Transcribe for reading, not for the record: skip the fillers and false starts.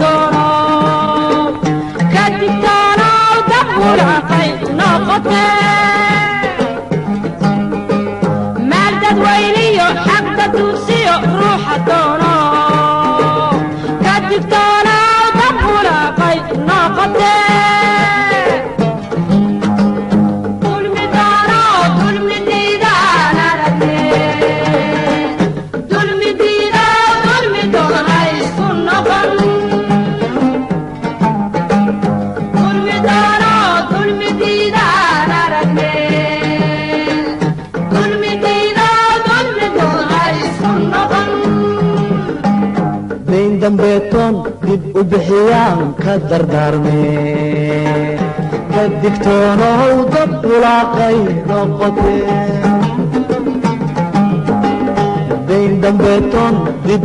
doono ka digtoonow dab hulaaqay noqotee maal dadweyniyo xaq daduursiyo ruuxa doono ka digtoonow dab hulaaqay noqotee dambeeton dib u bixiyaan ka dardaarmee ka digtoonow dab hulaaqay noqotee dayn dambeeton dib